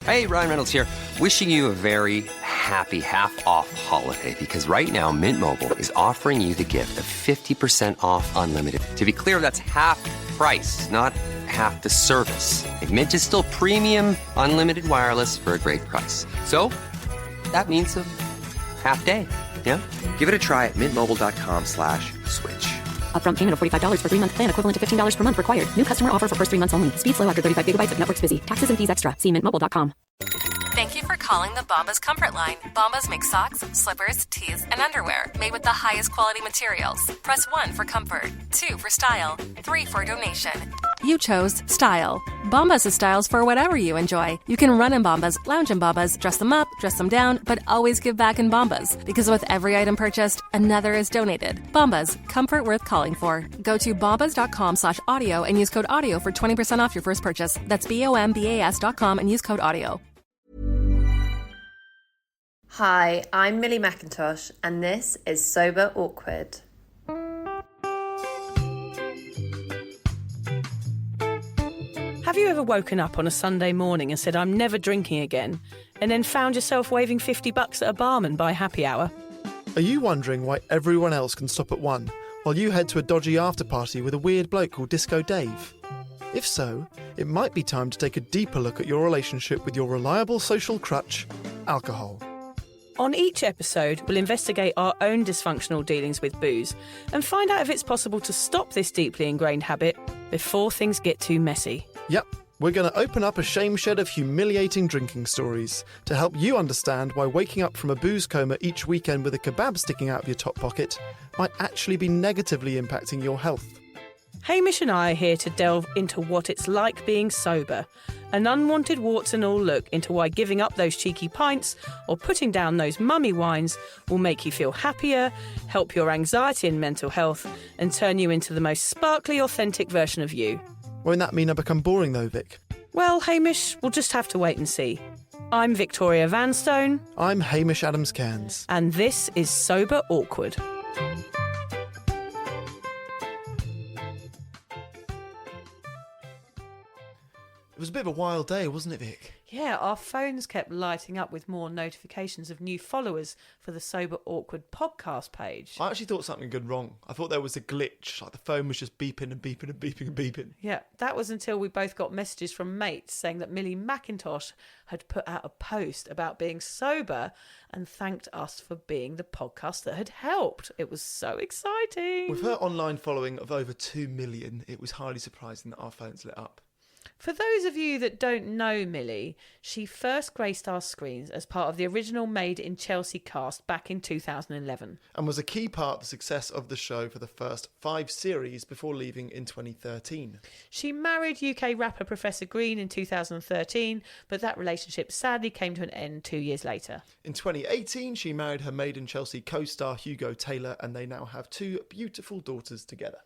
Hey, Ryan Reynolds here. Wishing you a very happy half-off holiday because right now Mint Mobile is offering you the gift of 50% off unlimited. To be clear, that's half price, not half the service. Like, Mint is still premium unlimited wireless for a great price. So that means a half day. Yeah? Give it a try at mintmobile.com/switch. Upfront payment of $45 for 3-month plan, equivalent to $15 per month required. New customer offer for first 3 months only. Speed slow after 35 gigabytes if network's busy. Taxes and fees extra. See mintmobile.com. Thank you for calling the Bombas Comfort Line. Bombas make socks, slippers, tees, and underwear made with the highest quality materials. Press 1 for comfort, 2 for style, 3 for donation. You chose style. Bombas has styles for whatever you enjoy. You can run in Bombas, lounge in Bombas, dress them up, dress them down, but always give back in Bombas. Because with every item purchased, another is donated. Bombas, comfort worth calling for. Go to bombas.com/audio and use code AUDIO for 20% off your first purchase. That's BOMBAS.com and use code AUDIO. Hi, I'm Millie Mackintosh, and this is Sober Awkward. Have you ever woken up on a Sunday morning and said, I'm never drinking again, and then found yourself waving $50 at a barman by happy hour? Are you wondering why everyone else can stop at 1 while you head to a dodgy after-party with a weird bloke called Disco Dave? If so, it might be time to take a deeper look at your relationship with your reliable social crutch, alcohol. On each episode, we'll investigate our own dysfunctional dealings with booze and find out if it's possible to stop this deeply ingrained habit before things get too messy. Yep, we're going to open up a shame shed of humiliating drinking stories to help you understand why waking up from a booze coma each weekend with a kebab sticking out of your top pocket might actually be negatively impacting your health. Hamish and I are here to delve into what it's like being sober, an unwanted warts and all look into why giving up those cheeky pints or putting down those mummy wines will make you feel happier, help your anxiety and mental health, and turn you into the most sparkly, authentic version of you. Won't that mean I become boring though, Vic? Well, Hamish, we'll just have to wait and see. I'm Victoria Vanstone. I'm Hamish Adams-Cairns. And this is Sober Awkward. It was a bit of a wild day, wasn't it, Vic? Yeah, our phones kept lighting up with more notifications of new followers for the Sober Awkward podcast page. I actually thought something had gone wrong. I thought there was a glitch, like the phone was just beeping and beeping and beeping and beeping. Yeah, that was until we both got messages from mates saying that Millie Mackintosh had put out a post about being sober and thanked us for being the podcast that had helped. It was so exciting. With her online following of over 2 million, it was highly surprising that our phones lit up. For those of you that don't know Millie, she first graced our screens as part of the original Made in Chelsea cast back in 2011. And was a key part of the success of the show for the first 5 series before leaving in 2013. She married UK rapper Professor Green in 2013, but that relationship sadly came to an end 2 years later. In 2018, she married her Made in Chelsea co-star Hugo Taylor, and they now have 2 beautiful daughters together.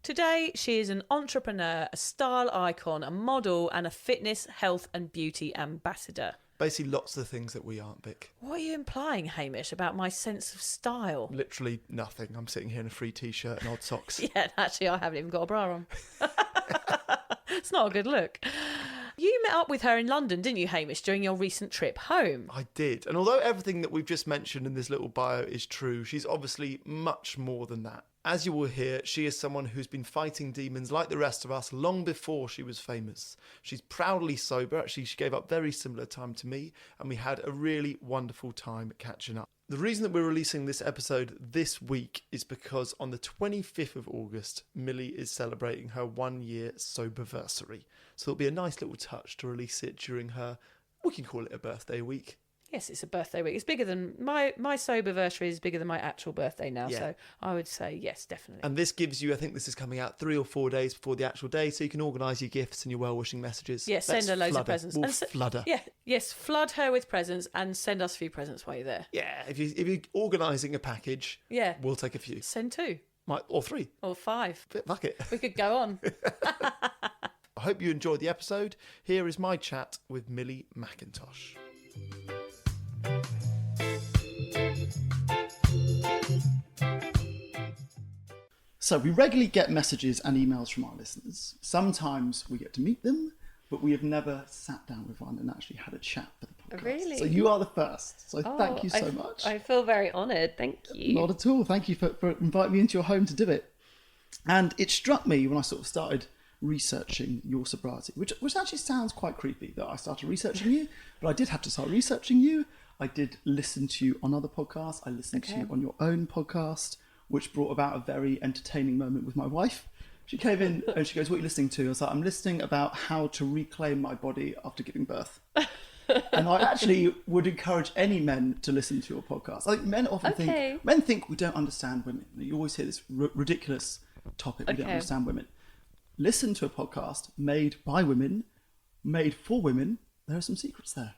Today, she is an entrepreneur, a style icon, a model, and a fitness, health and beauty ambassador. Basically, lots of the things that we aren't, Vic. What are you implying, Hamish, about my sense of style? Literally nothing. I'm sitting here in a free t-shirt and odd socks. Yeah, actually, I haven't even got a bra on. It's not a good look. You met up with her in London, didn't you, Hamish, during your recent trip home? I did. And although everything that we've just mentioned in this little bio is true, she's obviously much more than that. As you will hear, she is someone who's been fighting demons like the rest of us long before she was famous. She's proudly sober. Actually, she gave up very similar time to me, and we had a really wonderful time catching up. The reason that we're releasing this episode this week is because on the 25th of August, Millie is celebrating her 1-year soberversary. So it'll be a nice little touch to release it during her, we can call it a birthday week. Yes, it's a birthday week. It's bigger than my soberversary is bigger than my actual birthday now. Yeah. So I would say yes, definitely. And this gives you, I think this is coming out 3 or 4 days before the actual day, so you can organise your gifts and your well-wishing messages. Yes, send her loads of presents. We'll flood her. Yeah, yes, flood her with presents and send us a few presents while you're there. Yeah, if you're organising a package, yeah, we'll take a few. Send 2. Or 3. Or 5. Fuck it. We could go on. I hope you enjoyed the episode. Here is my chat with Millie Mackintosh. So we regularly get messages and emails from our listeners. Sometimes we get to meet them, but we have never sat down with one and actually had a chat for the podcast. Really? So you are the first. So thank you so much. I feel very honoured. Thank you. Not at all. Thank you for inviting me into your home to do it. And it struck me when I sort of started researching your sobriety, which actually sounds quite creepy that I started researching you, but I did have to start researching you. I did listen to you on other podcasts. I listened to you on your own podcast, which brought about a very entertaining moment with my wife. She came in and she goes, "What are you listening to?" I was like, "I'm listening about how to reclaim my body after giving birth." And I actually would encourage any men to listen to your podcast. I think men often think we don't understand women. You always hear this ridiculous topic, we don't understand women. Listen to a podcast made by women, made for women. There are some secrets there.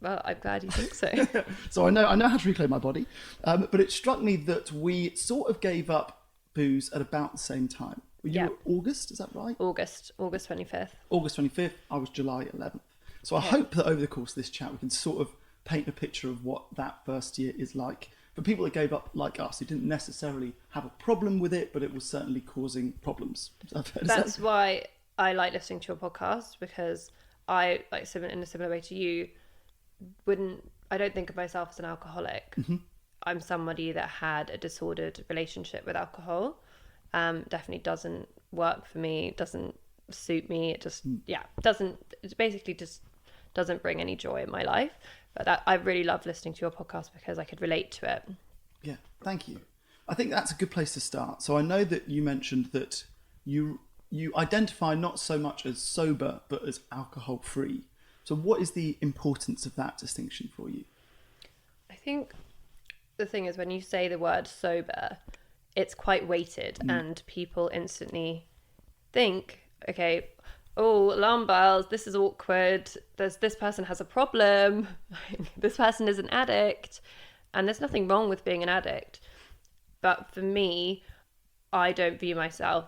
Well, I'm glad you think so. So I know how to reclaim my body, but it struck me that we sort of gave up booze at about the same time. Were you August? Is that right? August 25th. August 25th. I was July 11th. So I hope that over the course of this chat, we can sort of paint a picture of what that first year is like for people that gave up like us, who didn't necessarily have a problem with it, but it was certainly causing problems. That's why I like listening to your podcast, because I, like, in a similar way to you, I don't think of myself as an alcoholic. Mm-hmm. I'm somebody that had a disordered relationship with alcohol. Definitely doesn't work for me, doesn't suit me. It just, it basically just doesn't bring any joy in my life. But I really love listening to your podcast because I could relate to it. Yeah, thank you. I think that's a good place to start. So I know that you mentioned that you identify not so much as sober, but as alcohol free. So what is the importance of that distinction for you? I think the thing is, when you say the word sober, it's quite weighted and people instantly think, okay, oh, alarm bells, this is awkward, this person has a problem, this person is an addict, and there's nothing wrong with being an addict. But for me, I don't view myself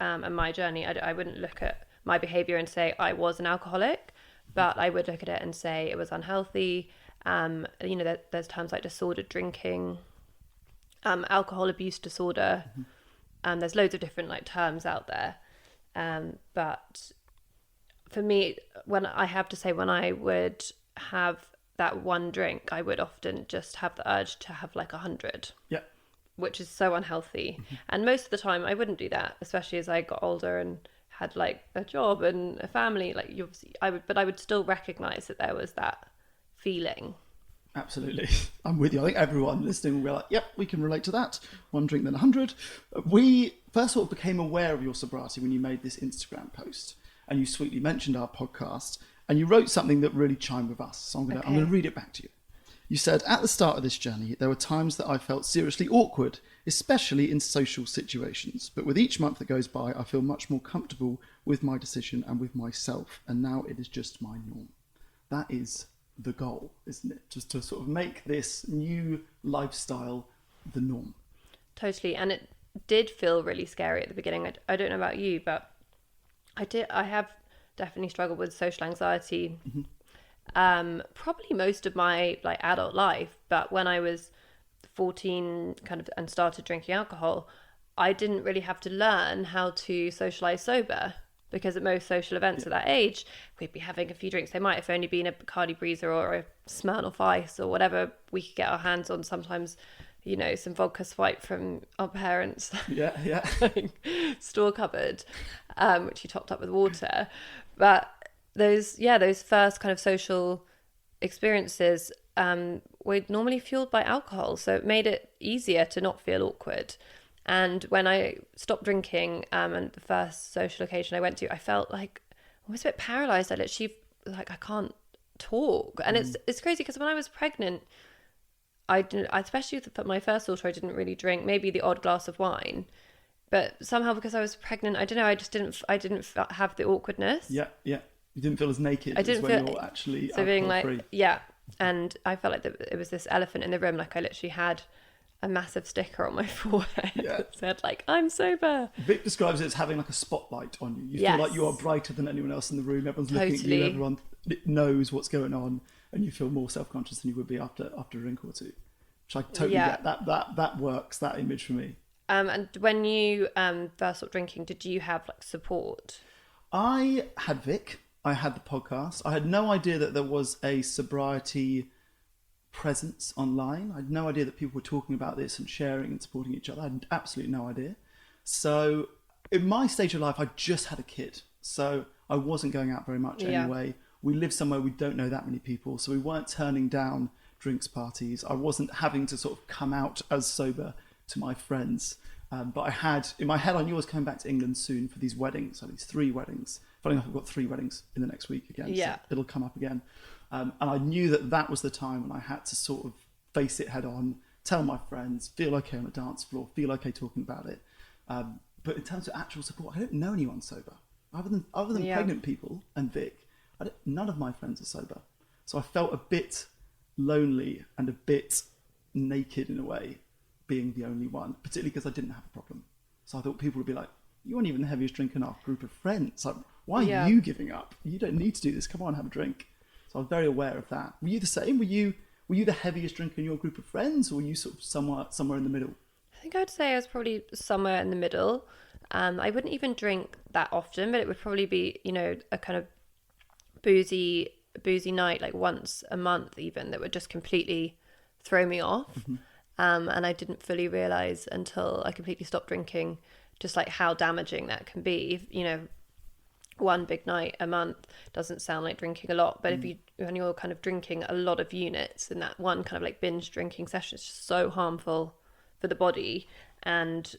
and my journey, I wouldn't look at my behaviour and say I was an alcoholic, but I would look at it and say it was unhealthy. There's terms like disordered drinking, alcohol abuse disorder. There's loads of different terms out there. But for me, when I would have that one drink, I would often just have the urge to have 100. Yeah. Which is so unhealthy. And most of the time I wouldn't do that, especially as I got older and had a job and a family. I would still recognize that there was that feeling. Absolutely. I'm with you. I think everyone listening will be like, yep, we can relate to that. One drink, then 100. We first sort of became aware of your sobriety when you made this Instagram post, and you sweetly mentioned our podcast, and you wrote something that really chimed with us. So I'm going to read it back to you. You said, "At the start of this journey, there were times that I felt seriously awkward, especially in social situations. But with each month that goes by, I feel much more comfortable with my decision and with myself. And now it is just my norm." That is the goal, isn't it? Just to sort of make this new lifestyle the norm. Totally. And it did feel really scary at the beginning. I don't know about you, but I have definitely struggled with social anxiety. Probably most of my adult life, but when I was 14 and started drinking alcohol, I didn't really have to learn how to socialize sober, because at most social events at that age, we'd be having a few drinks. They might have only been a Bacardi Breezer or a Smirnoff Ice or whatever we could get our hands on. Sometimes, some vodka swipe from our parents. Yeah. Store cupboard, which you topped up with water. But those first kind of social experiences were normally fueled by alcohol. So it made it easier to not feel awkward. And when I stopped drinking, and the first social occasion I went to, I felt almost a bit paralyzed. I literally I can't talk. And it's crazy because when I was pregnant, especially with my first daughter, I didn't really drink, maybe the odd glass of wine. But somehow, because I was pregnant, I don't know, I didn't have the awkwardness. Yeah. You didn't feel as naked as when you're actually alcohol-free. Yeah. And I felt like it was this elephant in the room. I literally had a massive sticker on my forehead that said I'm sober. Vic describes it as having a spotlight on you. You feel like you are brighter than anyone else in the room. Everyone's looking at you. Everyone knows what's going on, and you feel more self-conscious than you would be after a drink or two. Which I totally get. That works. That image for me. And when you first stopped drinking, did you have support? I had Vic. I had the podcast. I had no idea that there was a sobriety presence online. I had no idea that people were talking about this and sharing and supporting each other. I had absolutely no idea. So in my stage of life, I just had a kid. So I wasn't going out very much anyway. We live somewhere we don't know that many people. So we weren't turning down drinks parties. I wasn't having to sort of come out as sober to my friends. But I had, in my head, I knew I was coming back to England soon for these weddings, so these 3 weddings. Funny enough, I've got 3 weddings in the next week again, so it'll come up again. And I knew that that was the time when I had to sort of face it head on, tell my friends, feel okay on the dance floor, feel okay talking about it. But in terms of actual support, I don't know anyone sober. Other than pregnant people and Vic, none of my friends are sober. So I felt a bit lonely and a bit naked in a way, being the only one, particularly because I didn't have a problem. So I thought people would be like, you aren't even the heaviest drinker in our group of friends. Like, why are you giving up? You don't need to do this. Come on, have a drink. So I was very aware of that. Were you the same? Were you the heaviest drinker in your group of friends, or were you sort of somewhere in the middle? I think I'd say I was probably somewhere in the middle. I wouldn't even drink that often, but it would probably be, a kind of boozy night, like once a month even, that would just completely throw me off. Mm-hmm. And I didn't fully realise until I completely stopped drinking just like how damaging that can be. One big night a month doesn't sound like drinking a lot, but when you're kind of drinking a lot of units in that one kind of like binge drinking session, it's just so harmful for the body. And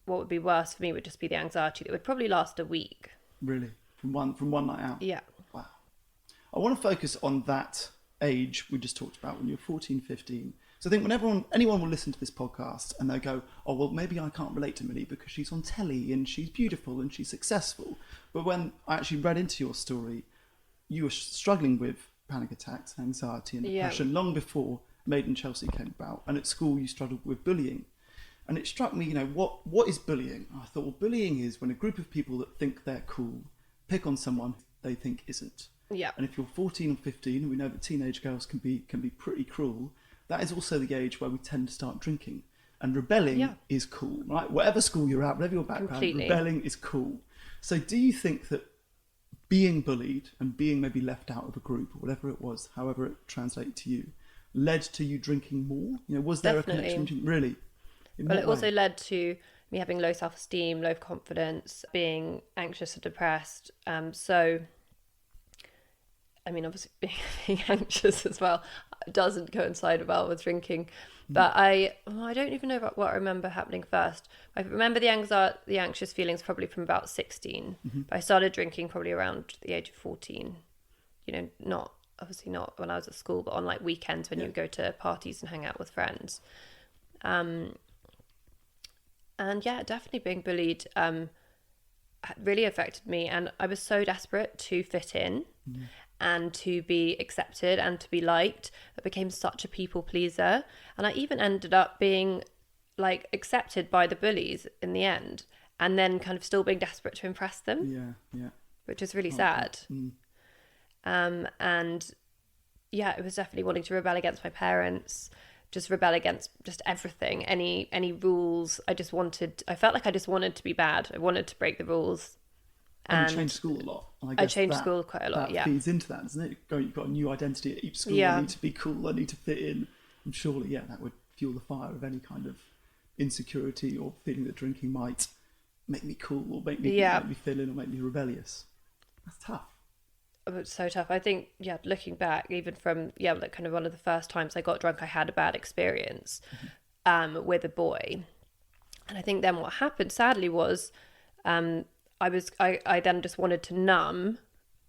what would be worse for me would just be the anxiety that would probably last a week. Really? From one night out? Yeah. Wow. I want to focus on that age we just talked about when you were 14, 15. So I think when anyone will listen to this podcast and they go, oh, well, maybe I can't relate to Millie because she's on telly and she's beautiful and she's successful. But when I actually read into your story, you were struggling with panic attacks, anxiety and depression long before Made in Chelsea came about. And at school, you struggled with bullying. And it struck me, what is bullying? I thought, well, bullying is when a group of people that think they're cool pick on someone they think isn't. Yeah. And if you're 14 or 15, and we know that teenage girls can be pretty cruel, that is also the age where we tend to start drinking. And rebelling is cool, right? Whatever school you're at, whatever your background, rebelling is cool. So do you think that being bullied and being maybe left out of a group or whatever it was, however it translated to you, led to you drinking more? Was there a connection between, really? Well, it also led to me having low self-esteem, low confidence, being anxious and depressed. So, I mean, obviously being anxious as well doesn't coincide well with drinking. But I don't even know what I remember happening first. I remember the anxious feelings probably from about 16. Mm-hmm. But I started drinking probably around the age of 14. Not when I was at school, but on like weekends when you would go to parties and hang out with friends. And yeah, definitely being bullied really affected me. And I was so desperate to fit in and to be accepted and to be liked. I became such a people pleaser. And I even ended up being like accepted by the bullies in the end. And then kind of still being desperate to impress them. Yeah. Which is really sad. And yeah, it was definitely wanting to rebel against my parents. Just rebel against just everything, any rules. I felt like I just wanted to be bad. I wanted to break the rules. And you changed school a lot. And I changed school quite a lot, that feeds into that, doesn't it? You've got a new identity at each school. I need to be cool. I need to fit in. And surely, that would fuel the fire of any kind of insecurity or feeling that drinking might make me cool or make me fit in or make me rebellious. That's tough. It's so tough. I think, looking back, even from, like kind of one of the first times I got drunk, I had a bad experience with a boy. And I think then what happened, sadly, was I then just wanted to numb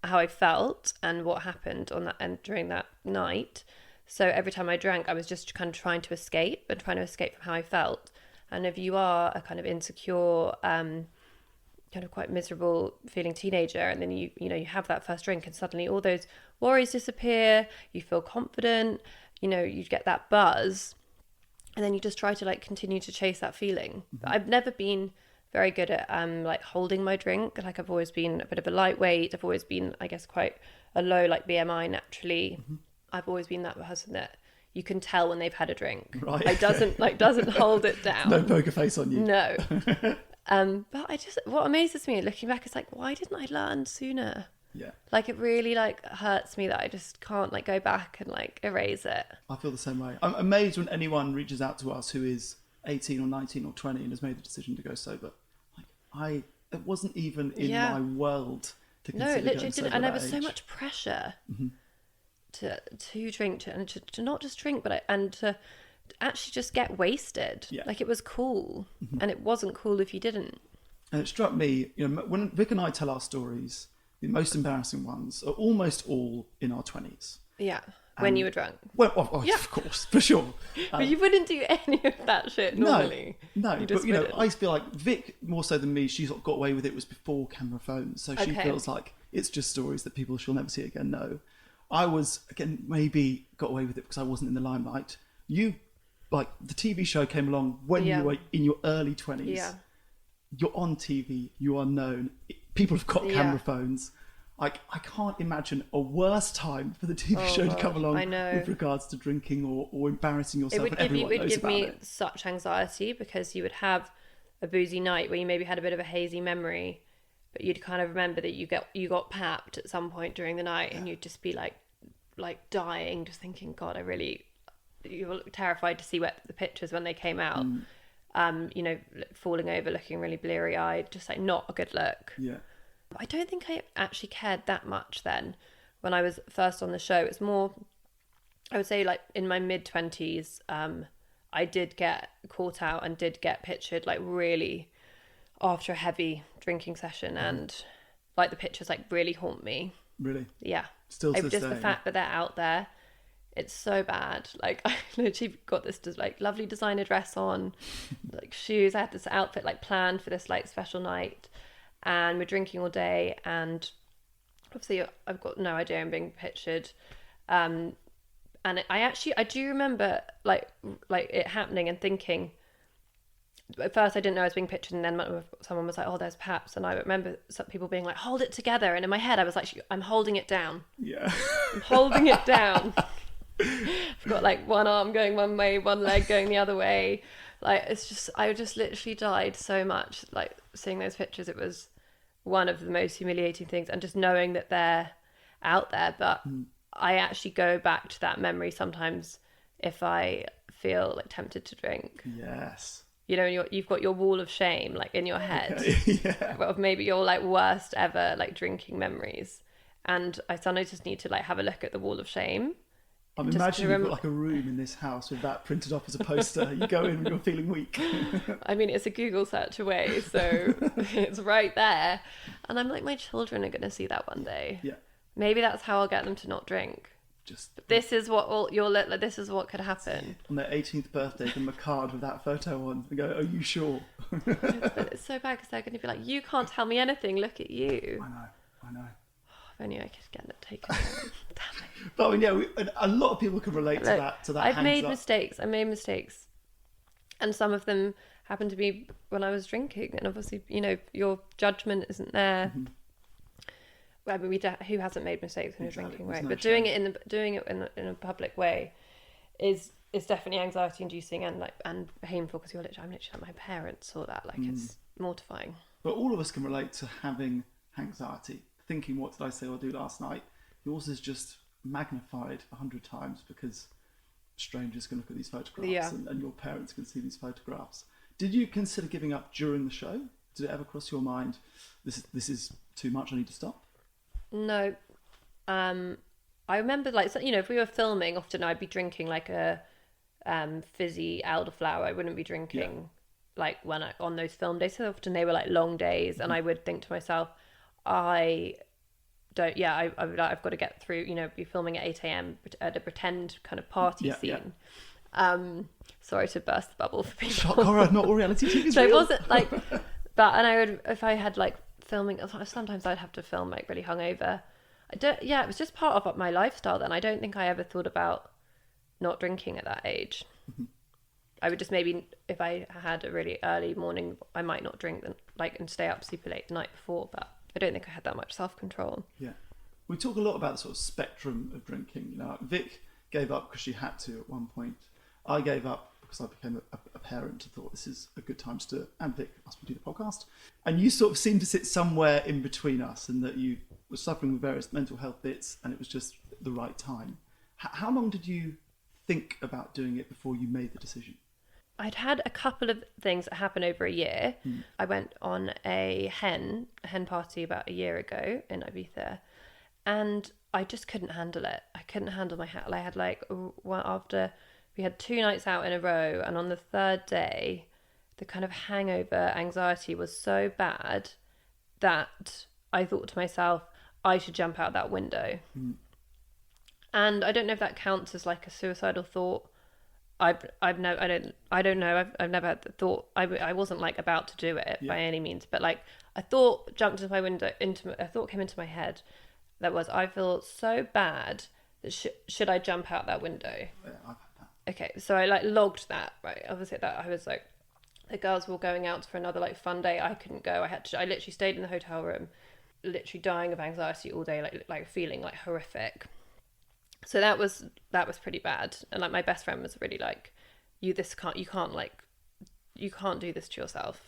how I felt and what happened on that and during that night. So every time I drank, I was just kind of trying to escape from how I felt. And if you are a kind of insecure, kind of quite miserable feeling teenager, and then you have that first drink and suddenly all those worries disappear, you feel confident, you get that buzz, and then you just try to like continue to chase that feeling. But I've never been very good at like holding my drink. Like I've always been a bit of a lightweight. I've always been, I guess, quite a low like BMI naturally. I've always been that person that you can tell when they've had a drink. Right. It doesn't hold it down. No poker face on you. No. But what amazes me looking back is like, why didn't I learn sooner? Yeah. Like, it really, like, hurts me that I just can't, like, go back and, like, erase it. I feel the same way. I'm amazed when anyone reaches out to us who is 18 or 19 or 20 and has made the decision to go sober. Like, it wasn't even in my world to consider No, it literally going sober didn't. And there at was that so age. much pressure to drink, and to not just drink, but and to actually just get wasted. Yeah. Like, it was cool. And it wasn't cool if you didn't. And it struck me, when Vic and I tell our stories, the most embarrassing ones are almost all in our 20s. Yeah. When you were drunk. Well, of course, for sure. But you wouldn't do any of that shit normally. No, You but just wouldn't. I feel like Vic, more so than me, she got away with it was before camera phones. So she Okay. feels like it's just stories that people she'll never see again. No. I was, again, maybe got away with it because I wasn't in the limelight. You, like, the TV show came along when you were in your early 20s. Yeah. You're on TV, you are known. People have got Yeah. camera phones. Like, I can't imagine a worse time for the TV show to come along I know. with regards to drinking or embarrassing yourself. It would and give everyone knows about me it. such anxiety, because you would have a boozy night where you maybe had a bit of a hazy memory, but you'd kind of remember that you got papped at some point during the night, and you'd just be like dying, just thinking, God, you were terrified to see the pictures when they came out. Falling over, looking really bleary eyed, just like not a good look. Yeah. I don't think I actually cared that much then when I was first on the show. It's more, I would say, like, in my mid-20s, I did get caught out and did get pictured, like, really after a heavy drinking session, and like the pictures like really haunt me. Really? Yeah. Still to this just the day, fact that they're out there, it's so bad. Like, I literally got this like lovely designer dress on, like shoes. I had this outfit like planned for this like special night, and we're drinking all day, and obviously I've got no idea I'm being pictured. And I do remember like it happening and thinking, at first I didn't know I was being pictured, and then someone was like, oh, there's Paps, and I remember some people being like, hold it together, and in my head I was like, I'm holding it down. Yeah. I'm holding it down. I've got like one arm going one way, one leg going the other way. Like, it's just, I just literally died so much, like, seeing those pictures. It was one of the most humiliating things, and just knowing that they're out there. But I actually go back to that memory sometimes if I feel like tempted to drink. Yes. You know, and you've got your wall of shame like in your head, Yeah. of maybe your like worst ever like drinking memories, and I sometimes just need to like have a look at the wall of shame. I'm Just imagining to you've got like a room in this house with that printed off as a poster. You go in when you're feeling weak. I mean, it's a Google search away, so it's right there. And I'm like, my children are going to see that one day. Yeah. Maybe that's how I'll get them to not drink. Just This is what this is what could happen. on their 18th birthday, give them a card with that photo on and go, are you sure? But it's so bad because they're going to be like, you can't tell me anything. Look at you. I know. If only I could get it taken down. Damn it. But I mean, yeah, a lot of people can relate to that. I've made hangs up. mistakes. I made mistakes, and some of them happened to be when I was drinking. And obviously, you know, your judgment isn't there. I mean, who hasn't made mistakes when you're drinking, There's right? no But shame. doing it in a public way is definitely anxiety inducing and painful, because I'm literally like, my parents saw that. Like, it's mortifying. But all of us can relate to having anxiety, thinking, what did I say or do last night? Yours is just magnified 100 times because strangers can look at these photographs and your parents can see these photographs. Did you consider giving up during the show? Did it ever cross your mind, this is too much, I need to stop? No. I remember, like, so, you know, if we were filming, often I'd be drinking like a fizzy elderflower. I wouldn't be drinking like on those film days. So often they were like long days, and I would think to myself, I've got to get through, you know, be filming at 8 a.m. at a pretend kind of party scene. Sorry to burst the bubble for people. Shock horror, not all reality TV is So it real. wasn't like, but, and I would, if I had like filming, sometimes I'd have to film like really hungover. It was just part of my lifestyle then. I don't think I ever thought about not drinking at that age. I would just maybe, if I had a really early morning, I might not drink and stay up super late the night before, but I don't think I had that much self-control. Yeah. We talk a lot about the sort of spectrum of drinking. You know, Vic gave up because she had to at one point. I gave up because I became a parent and thought this is a good time to do it. And Vic asked me to do the podcast. And you sort of seem to sit somewhere in between us, and that you was suffering with various mental health bits, and it was just the right time. How long did you think about doing it before you made the decision? I'd had a couple of things that happened over a year. I went on a hen party about a year ago in Ibiza, and I just couldn't handle it. I couldn't handle my I had after we had 2 nights out in a row, and on the third day, the kind of hangover anxiety was so bad that I thought to myself, I should jump out that window. And I don't know if that counts as like a suicidal thought. I don't know. I've never had the thought. I wasn't like about to do it by any means, but like a thought jumped into my window. A thought came into my head that was, I feel so bad that should I jump out that window? Yeah, I've had that. Okay, so I like logged that, right? Obviously that I was like, the girls were going out for another like fun day. I couldn't go. I literally stayed in the hotel room, literally dying of anxiety all day, like feeling like horrific. So that was pretty bad. And like my best friend was really like, you can't do this to yourself.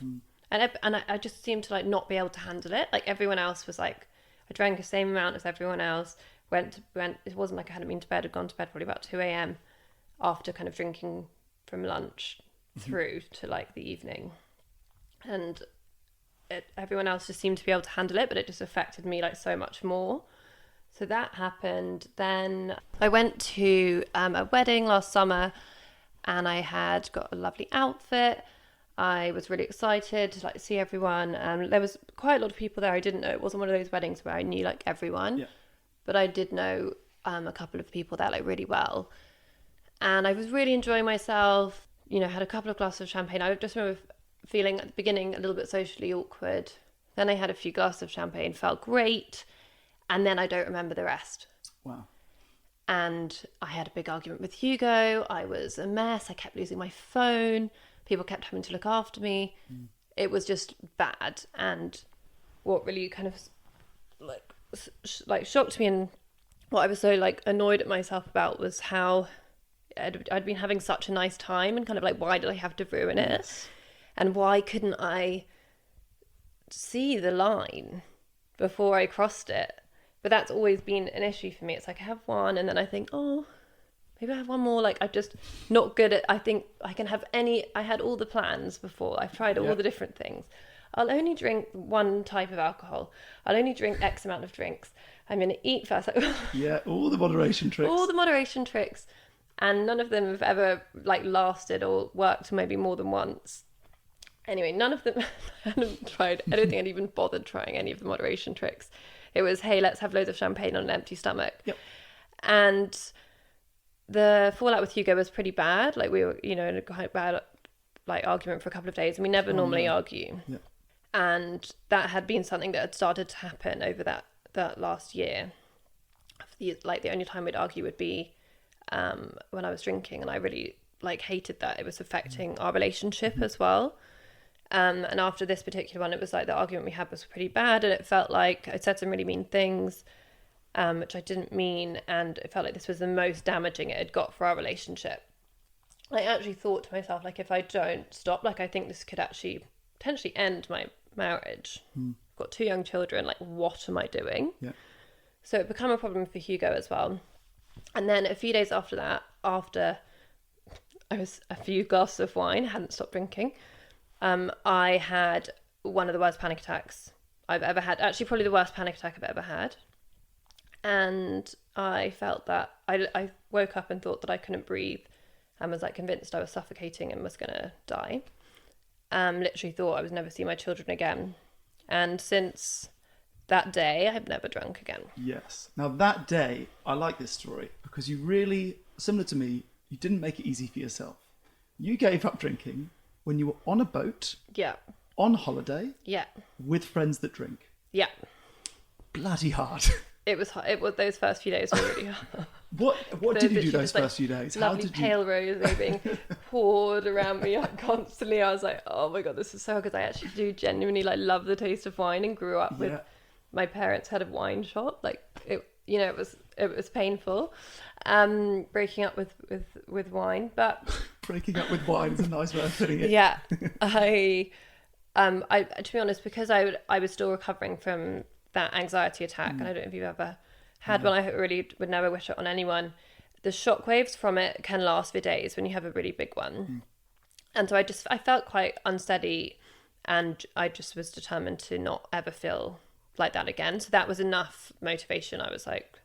And I just seemed to like not be able to handle it. Like everyone else was like, I drank the same amount as everyone else. Went. It wasn't like I hadn't been to bed. I'd gone to bed probably about 2 a.m. after kind of drinking from lunch through to like the evening, and everyone else just seemed to be able to handle it, but it just affected me like so much more. So that happened. Then I went to a wedding last summer, and I had got a lovely outfit. I was really excited to like see everyone. There was quite a lot of people there I didn't know. It wasn't one of those weddings where I knew like everyone, but I did know a couple of people there like really well, and I was really enjoying myself. You know, had a couple of glasses of champagne. I just remember feeling at the beginning a little bit socially awkward. Then I had a few glasses of champagne, felt great. And then I don't remember the rest. Wow. And I had a big argument with Hugo. I was a mess. I kept losing my phone. People kept having to look after me. It was just bad. And what really kind of like shocked me, and what I was so like annoyed at myself about was how I'd been having such a nice time, and kind of like, why did I have to ruin it? And why couldn't I see the line before I crossed it? But that's always been an issue for me. It's like I have one, and then I think, oh, maybe I have one more. Like I'm just not good at, I think I can have I had all the plans before. I've tried all the different things. I'll only drink one type of alcohol. I'll only drink X amount of drinks. I'm going to eat first. Yeah, all the moderation tricks. All the moderation tricks. And none of them have ever like lasted or worked maybe more than once. Anyway, none of them, I hadn't tried, I don't think I'd even bothered trying any of the moderation tricks. It was, hey, let's have loads of champagne on an empty stomach. Yep. And the fallout with Hugo was pretty bad. Like we were, in a quite bad like argument for a couple of days, and we never normally argue. Yep. And that had been something that had started to happen over that last year. The only time we'd argue would be when I was drinking, and I really like hated that. It was affecting our relationship as well. And after this particular one, it was like the argument we had was pretty bad, and it felt like I said some really mean things, which I didn't mean, and it felt like this was the most damaging it had got for our relationship. I actually thought to myself, like, if I don't stop, like, I think this could actually potentially end my marriage. I've got 2 young children, like, what am I doing? Yeah. So it became a problem for Hugo as well. And then a few days after that, after I was a few glasses of wine, hadn't stopped drinking, I had one of the worst panic attacks I've ever had. Actually, probably the worst panic attack I've ever had. And I felt that I woke up and thought that I couldn't breathe, and was like convinced I was suffocating and was going to die. Literally thought I would never see my children again. And since that day, I've never drunk again. Yes. Now that day, I like this story because you really, similar to me, you didn't make it easy for yourself. You gave up drinking when you were on a boat, on holiday, with friends that drink. Yeah. Bloody hard. It was those first few days were really hard. What did you do those first few days? Lovely pale rose being poured around me constantly. I was like, oh my god, this is so hard, because I actually do genuinely like love the taste of wine, and grew up with my parents had a wine shop. Like it was painful, breaking up with wine, but breaking up with wine is a nice way of putting it. Yeah, I to be honest, because I was still recovering from that anxiety attack, and I don't know if you've ever had one. I really would never wish it on anyone. The shockwaves from it can last for days when you have a really big one. And so I felt quite unsteady, and I just was determined to not ever feel like that again. So that was enough motivation. I was like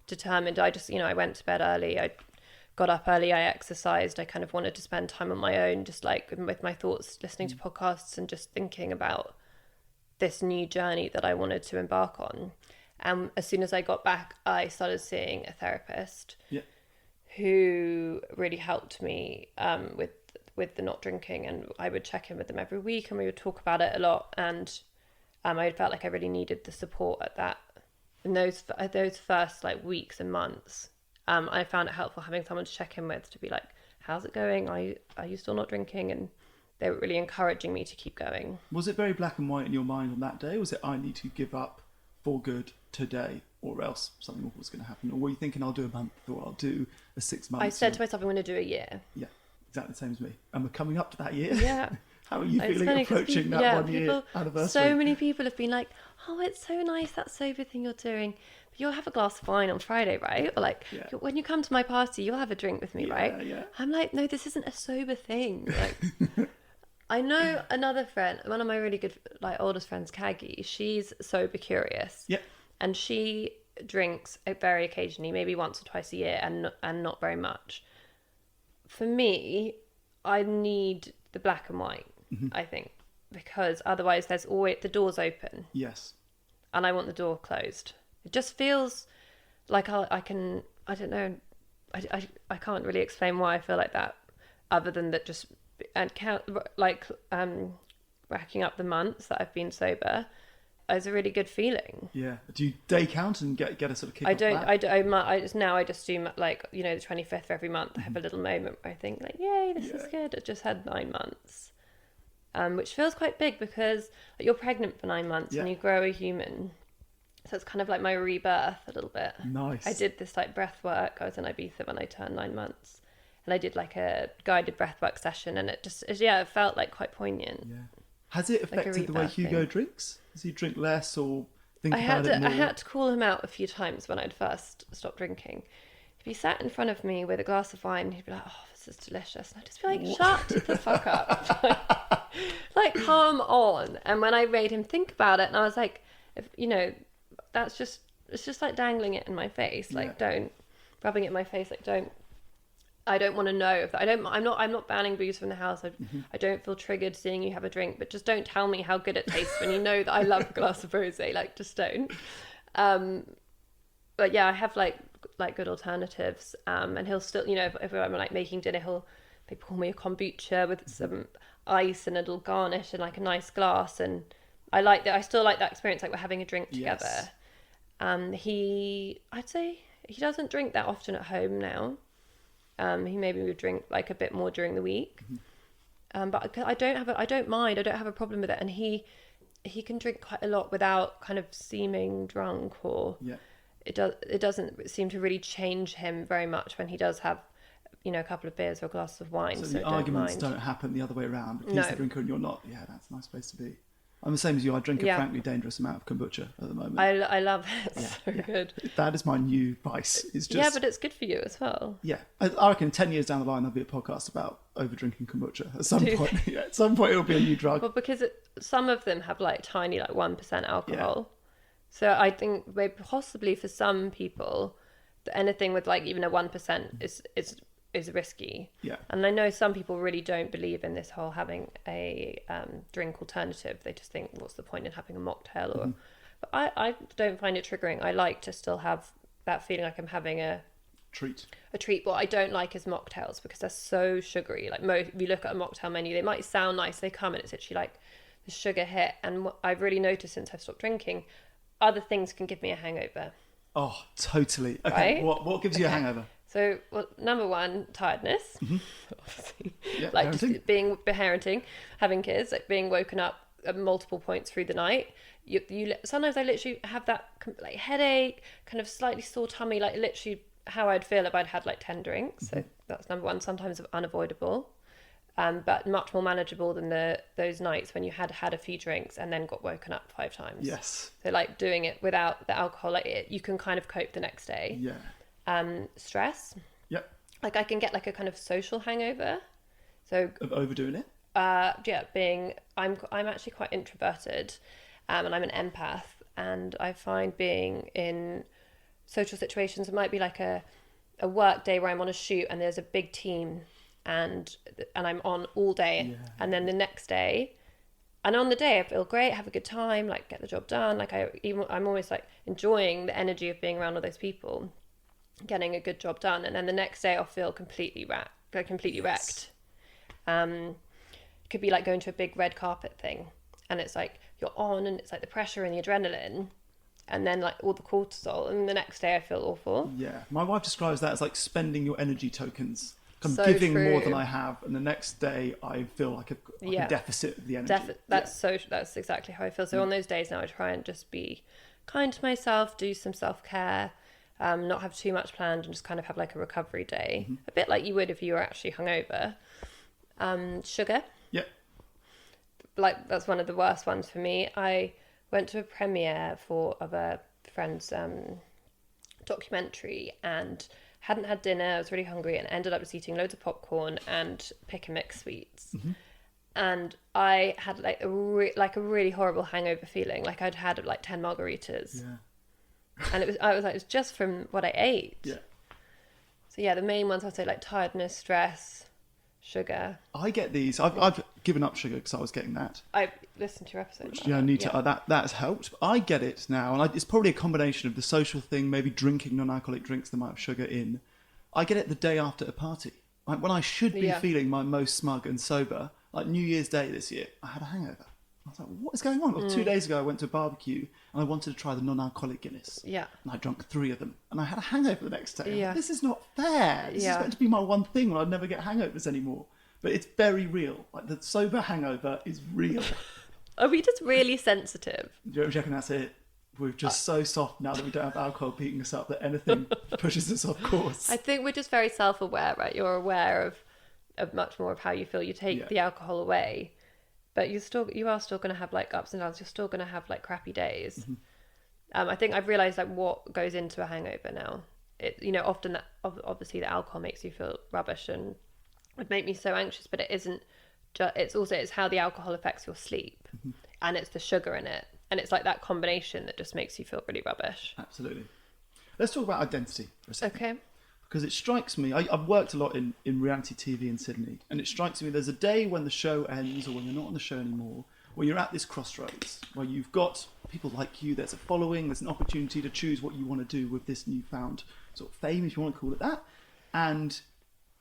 determined. I just, I went to bed early. I got up early. I exercised. I kind of wanted to spend time on my own, just like with my thoughts, listening to podcasts and just thinking about this new journey that I wanted to embark on. And as soon as I got back, I started seeing a therapist who really helped me with the not drinking, and I would check in with them every week and we would talk about it a lot. And I felt like I really needed the support in those first like weeks and months. I found it helpful having someone to check in with, to be like, how's it going? Are you still not drinking? And they were really encouraging me to keep going. Was it very black and white in your mind on that day? Was it, I need to give up for good today, or else something awful was going to happen? Or were you thinking, I'll do a month, or I'll do a 6 months? I said to myself, I'm going to do a year. Yeah, exactly the same as me. And we're coming up to that year. Yeah. How are you feeling approaching that 1 year anniversary? So many people have been like, oh, it's so nice, that sober thing you're doing. But you'll have a glass of wine on Friday, right? Or like, when you come to my party, you'll have a drink with me, right? Yeah. I'm like, no, this isn't a sober thing. Like, I know another friend, one of my really good, like, oldest friends, Kaggy, she's sober curious. Yeah. And she drinks very occasionally, maybe once or twice a year, and not very much. For me, I need the black and white, I think, because otherwise there's always, the door's open. Yes. And I want the door closed. It just feels like I don't know, I can't really explain why I feel like that, other than that just, and count, like, racking up the months that I've been sober is a really good feeling. Yeah. Do you day count and get a sort of kick? I just do, like, the 25th of every month. I have a little moment where I think, like, yay, this is good. I just had 9 months, which feels quite big, because you're pregnant for 9 months and you grow a human. So it's kind of like my rebirth a little bit. Nice. I did this like breath work. I was in Ibiza when I turned 9 months, and I did like a guided breath work session, and it felt like quite poignant. Yeah. Has it affected the way Hugo drinks? Does he drink less or think about it more? I had to call him out a few times when I'd first stopped drinking. If he sat in front of me with a glass of wine, he'd be like, oh, this is delicious. And I'd just be like, shut the fuck up. like, come on. And when I made him think about it, and I was like, it's just like dangling it in my face. Like, don't, rubbing it in my face, like, I don't want to know if that. I'm not banning booze from the house. I don't feel triggered seeing you have a drink, but just don't tell me how good it tastes when you know that I love a glass of rosé. Like, just don't. But yeah, I have like good alternatives. And he'll still, if I'm like making dinner, they pour me a kombucha with some ice and a little garnish and like a nice glass. And I like that. I still like that experience. Like, we're having a drink together. I'd say he doesn't drink that often at home now. He maybe would drink like a bit more during the week, but I don't mind. I don't have a problem with it, and he can drink quite a lot without kind of seeming drunk, or it doesn't seem to really change him very much when he does have a couple of beers or a glass of wine. So the arguments don't happen the other way around. But he's the drinker and you're not. Yeah, that's a nice place to be. I'm the same as you. I drink a frankly dangerous amount of kombucha at the moment. I love it. It's so good. That is my new vice. It's just, but it's good for you as well. Yeah. I reckon 10 years down the line, there'll be a podcast about over-drinking kombucha. At some point, at some point it'll be a new drug. Well, because some of them have like tiny, like 1% alcohol. So I think maybe possibly for some people, anything with like even a 1% is risky. Yeah. And I know some people really don't believe in this whole having a drink alternative. They just think, what's the point in having a mocktail? Or but I don't find it triggering. I like to still have that feeling like I'm having a treat. What I don't like is mocktails, because they're so sugary. Like, if you look at a mocktail menu, they might sound nice. They come and it's actually like the sugar hit. And what I've really noticed since I've stopped drinking, other things can give me a hangover. Oh, totally. Okay, right? What gives you a hangover? So, number one, tiredness. Obviously. Yeah, like parenting. Just being parenting, having kids, like being woken up at multiple points through the night. You sometimes I literally have that like headache, kind of slightly sore tummy, like literally how I'd feel if I'd had like 10 drinks. So that's number one. Sometimes unavoidable. but much more manageable than those nights when you had a few drinks and then got woken up 5 times. Yes. So like doing it without the alcohol, like you can kind of cope the next day. Yeah. Stress. Yep. Like I can get like a kind of social hangover. So Of overdoing it. I'm actually quite introverted, and I'm an empath, and I find being in social situations, it might be like a work day where I'm on a shoot and there's a big team and I'm on all day, and then the next day, and on the day I feel great, have a good time, like get the job done, like I'm almost like enjoying the energy of being around all those people, getting a good job done, and then the next day I'll feel completely wrecked. It could be like going to a big red carpet thing, and it's like you're on, and it's like the pressure and the adrenaline, and then like all the cortisol, and the next day I feel awful. Yeah, my wife describes that as like spending your energy tokens. I'm So giving true. more than I have, and the next day I feel like a deficit of the energy. That's exactly how I feel. So on those days now, I try and just be kind to myself, do some self-care, not have too much planned, and just kind of have like a recovery day, a bit like you would if you were actually hungover. Sugar. Yep. Like that's one of the worst ones for me. I went to a premiere of a friend's documentary and hadn't had dinner. I was really hungry and ended up just eating loads of popcorn and pick and mix sweets. And I had like a really horrible hangover feeling. Like I'd had like 10 margaritas. Yeah. And it was just from what I ate. Yeah. So yeah, the main ones I'd say like tiredness, stress, sugar. I get these. I've given up sugar because I was getting that. I listened to your episode. Yeah, I need to. That has helped. But I get it now, and it's probably a combination of the social thing, maybe drinking non-alcoholic drinks that might have sugar in. I get it the day after a party, like when I should be feeling my most smug and sober. Like New Year's Day this year, I had a hangover. I was like, what is going on? Well, 2 days ago, I went to a barbecue and I wanted to try the non-alcoholic Guinness. Yeah. And I drank 3 of them. And I had a hangover the next day. Yeah. Like, this is not fair. This is meant to be my one thing when I'd never get hangovers anymore. But it's very real. Like, the sober hangover is real. Are we just really sensitive? Do you reckon that's it? We're just so soft now that we don't have alcohol beating us up that anything pushes us off course. I think we're just very self-aware, right? You're aware of much more of how you feel. You take the alcohol away. But you are still going to have like ups and downs. You're still going to have like crappy days. I think I've realised like what goes into a hangover now. Often that obviously the alcohol makes you feel rubbish and would make me so anxious. But it isn't. It's how the alcohol affects your sleep, and it's the sugar in it, and it's like that combination that just makes you feel really rubbish. Absolutely. Let's talk about identity for a second. Okay. Because it strikes me, I've worked a lot in reality TV in Sydney, and it strikes me there's a day when the show ends or when you're not on the show anymore, where you're at this crossroads, where you've got people like you, there's a following, there's an opportunity to choose what you want to do with this newfound sort of fame, if you want to call it that, and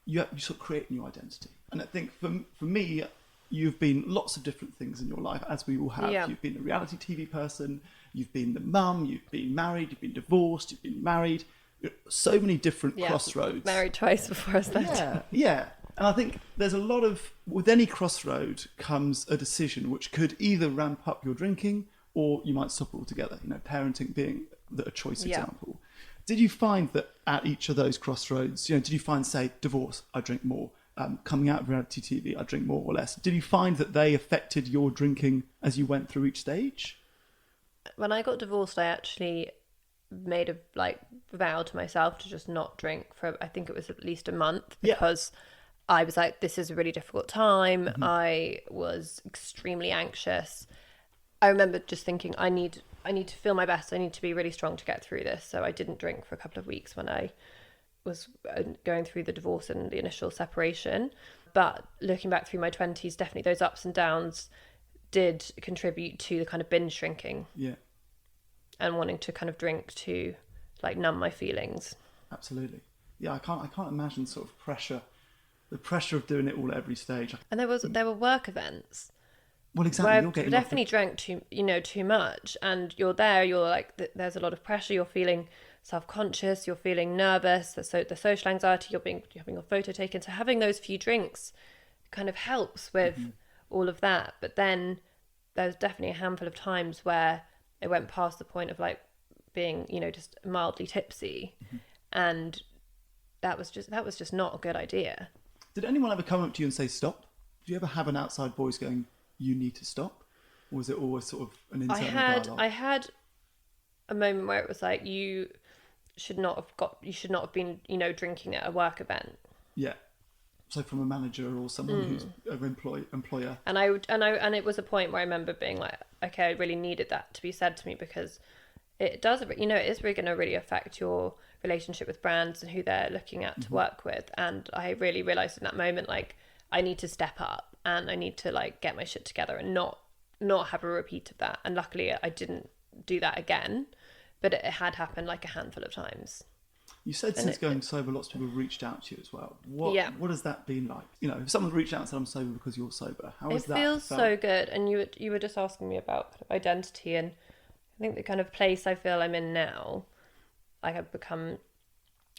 you sort of create a new identity. And I think for me, you've been lots of different things in your life, as we all have. Yeah. You've been a reality TV person, you've been the mum, you've been married, you've been divorced, you've been married. So many different crossroads. Married twice before I was 30. Yeah. And I think there's a lot of, with any crossroad comes a decision which could either ramp up your drinking or you might stop altogether. Parenting being a choice example. Did you find that at each of those crossroads, did you find, say, divorce, I drink more, coming out of reality TV, I drink more or less? Did you find that they affected your drinking as you went through each stage? When I got divorced, I actually made a vow to myself to just not drink for, I think it was at least a month, because I was like, this is a really difficult time. I was extremely anxious. I remember just thinking, I need to feel my best. I need to be really strong to get through this. So I didn't drink for a couple of weeks when I was going through the divorce and the initial separation. But looking back through my 20s, definitely those ups and downs did contribute to the kind of binge drinking. Yeah. And wanting to kind of drink to numb my feelings. Absolutely. Yeah, I can't imagine sort of the pressure of doing it all at every stage. And there were work events. Well, exactly. Where I definitely drank too much, and you're there. You're like, there's a lot of pressure. You're feeling self-conscious. You're feeling nervous. The social anxiety. You're having your photo taken. So having those few drinks kind of helps with all of that. But then there's definitely a handful of times where it went past the point of being, just mildly tipsy, and that was just not a good idea. Did anyone ever come up to you and say stop? Do you ever have an outside voice going, you need to stop? Or was it always sort of an internal dialogue? I had a moment where it was like, you should not have been, drinking at a work event. Yeah. So from a manager or someone who's an employer. And it was a point where I remember being like, okay, I really needed that to be said to me, because it does, it is really going to really affect your relationship with brands and who they're looking at to work with. And I really realized in that moment, like, I need to step up and I need to like get my shit together and not have a repeat of that. And luckily I didn't do that again, but it had happened like a handful of times. You said since going sober, lots of people have reached out to you as well. What has that been like? If someone reached out and said, I'm sober because you're sober, how has that feels felt? so good. And you were just asking me about kind of identity, and I think the kind of place I feel I'm in now, like I've become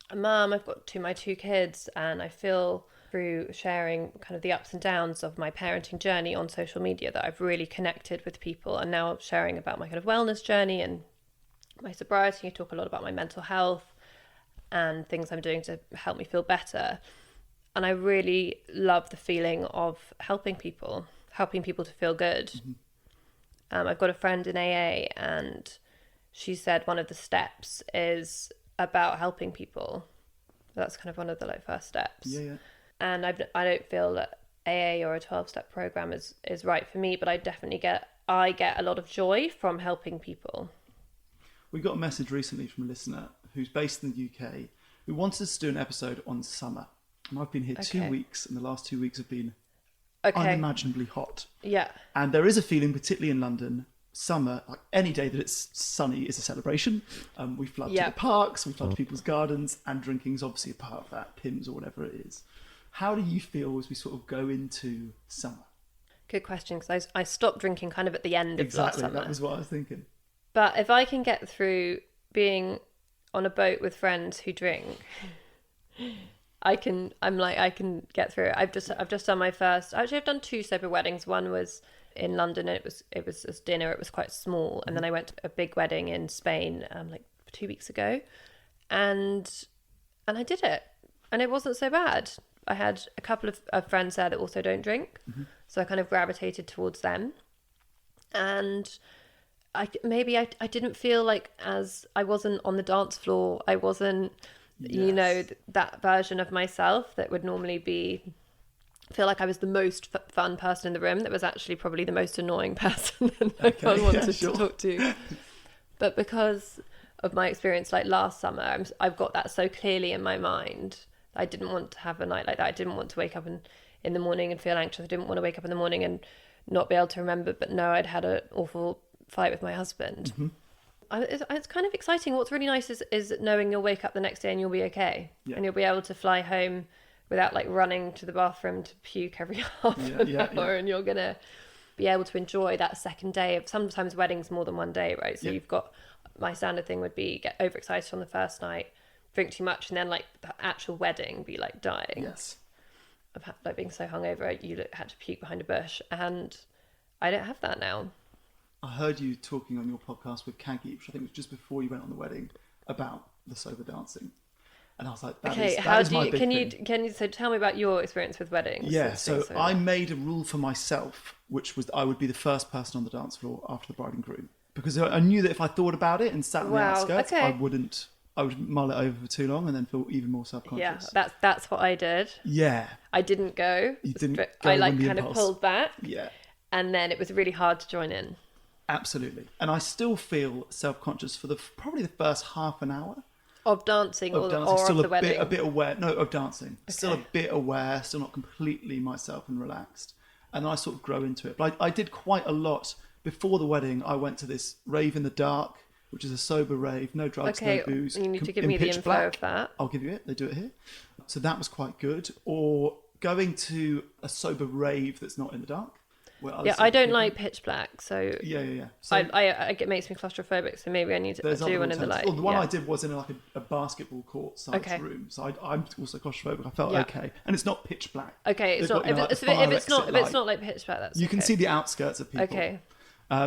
a mum, I've got my two kids, and I feel through sharing kind of the ups and downs of my parenting journey on social media that I've really connected with people. And now sharing about my kind of wellness journey and my sobriety, I talk a lot about my mental health and things I'm doing to help me feel better. And I really love the feeling of helping people to feel good. I've got a friend in AA, and she said one of the steps is about helping people. That's kind of one of the first steps. Yeah. And I don't feel that AA or a 12-step program is right for me, but I definitely get a lot of joy from helping people. We got a message recently from a listener who's based in the UK who wanted us to do an episode on summer. And I've been here 2 weeks, and the last 2 weeks have been unimaginably hot. Yeah. And there is a feeling, particularly in London, summer, like any day that it's sunny is a celebration. We flood to the parks, we flood to people's gardens, and drinking is obviously a part of that, Pimm's or whatever it is. How do you feel as we sort of go into summer? Good question, because I stopped drinking kind of at the end of last summer. That was what I was thinking. But if I can get through being on a boat with friends who drink, I can get through it. I've just done my first. Actually, I've done 2 sober weddings. One was in London, and it was a dinner. It was quite small, and then I went to a big wedding in Spain, 2 weeks ago, and I did it, and it wasn't so bad. I had a couple of friends there that also don't drink, so I kind of gravitated towards them, and I didn't feel like, as I wasn't on the dance floor, I wasn't, that version of myself that would normally feel like I was the most fun person in the room. That was actually probably the most annoying person that no one wanted to talk to. But because of my experience like last summer, I've got that so clearly in my mind. I didn't want to have a night like that. I didn't want to wake up in the morning and feel anxious. I didn't want to wake up in the morning and not be able to remember, but no, I'd had an awful fight with my husband. It's kind of exciting. What's really nice is knowing you'll wake up the next day and you'll be okay, and you'll be able to fly home without like running to the bathroom to puke every half an hour, and you're gonna be able to enjoy that second day of, sometimes weddings more than one day, right? So you've got, my standard thing would be get overexcited on the first night, drink too much, and then like the actual wedding be like dying. Yes. Of like being so hungover you had to puke behind a bush, and I don't have that now. I heard you talking on your podcast with Kaggy, which I think was just before you went on the wedding, about the sober dancing. And I was like, that is my big thing. So tell me about your experience with weddings. Yeah, so I made a rule for myself, which was that I would be the first person on the dance floor after the bride and groom. Because I knew that if I thought about it and sat on the outskirts, I would mull it over for too long and then feel even more self-conscious. Yeah, that's what I did. Yeah. I didn't go. You didn't go. I kind of pulled back. Yeah. And then it was really hard to join in. Absolutely. And I still feel self-conscious for probably the first half an hour. Of dancing or still of the wedding? A bit aware. No, of dancing. Okay. Still a bit aware, still not completely myself and relaxed. And I sort of grow into it. But I did quite a lot. Before the wedding, I went to this rave in the dark, which is a sober rave, no drugs, no booze. You need to give me the info of that. I'll give you it. They do it here. So that was quite good. Or going to a sober rave that's not in the dark. I don't like pitch black, so yeah. So it makes me claustrophobic. So maybe I need to do one in the light. Well, the one I did was in like a basketball court size room, so I'm also claustrophobic. I felt okay, and it's not pitch black. Okay, it's not. If it's not like pitch black, that's you can see the outskirts of people. Okay.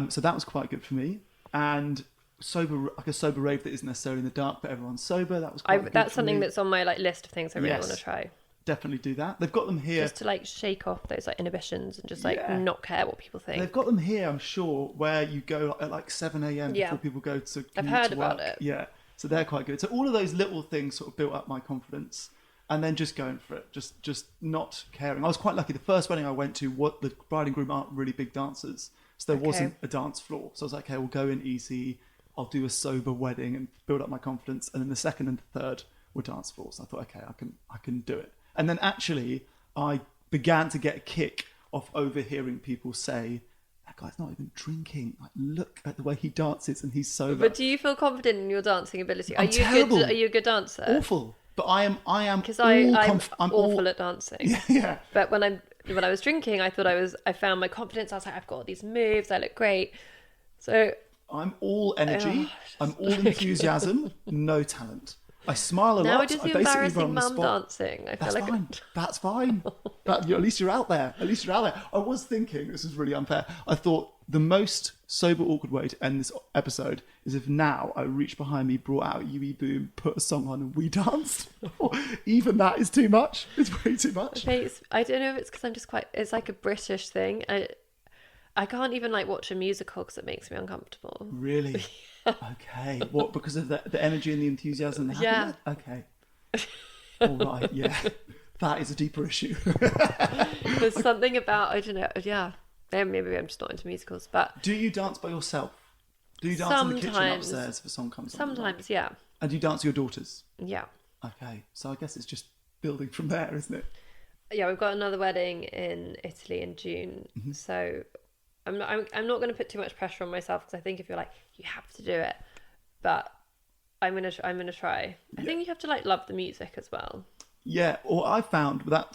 So that was quite good for me, and a sober rave that isn't necessarily in the dark, but everyone's sober. That was quite good. That's something that's on my list of things I really want to try. definitely do that. They've got them here. Just to like shake off those like inhibitions and just like Yeah. not care what people think. They've got them here, I'm sure, where you go at like 7 a.m. Yeah. before people go to I've commute heard to about work. it. Yeah, so they're quite good. So all of those little things sort of built up my confidence, and then just going for it, just not caring. I was quite lucky. The first wedding I went to, what the bride and groom aren't really big dancers, so there wasn't a dance floor. So I was like, okay, we'll go in easy. I'll do a sober wedding and build up my confidence. And then the second and the third were dance floors. So I thought, okay, I can do it. And then actually, I began to get a kick off overhearing people say, that guy's not even drinking. Like, look at the way he dances and he's sober. But do you feel confident in your dancing ability? I'm terrible. Are you a good dancer? Awful. But I am Because I'm awful all at dancing. Yeah. But when I was drinking, I found my confidence. I was like, I've got all these moves. I look great. So I'm all energy. I'm all enthusiasm. No talent. I smile a now lot. I just I do basically run embarrassing on the mum spot. dancing. I That's feel like fine. That's fine. At least you're out there. At least you're out there. I was thinking, this is really unfair. I thought the most sober, awkward way to end this episode is if now I reached behind me, brought out UE Boom, put a song on, and we danced. Even that is too much. It's way too much. Okay, I don't know if it's because I'm just it's like a British thing. I can't even like watch a musical because it makes me uncomfortable. Really? Okay. What? Because of the energy and the enthusiasm? And the Yeah. happiness? Okay. All right. Yeah. That is a deeper issue. There's something about, I don't know, yeah. Maybe I'm just not into musicals, but Do you dance by yourself? Do you dance in the kitchen Sometimes. upstairs if a song comes on? sometimes, yeah. And do you dance with your daughters? Yeah. Okay. So I guess it's just building from there, isn't it? Yeah, we've got another wedding in Italy in June, so I'm not going to put too much pressure on myself because I think if you're like you have to do it, but I'm gonna try. I think you have to like love the music as well. Yeah. Or I found with that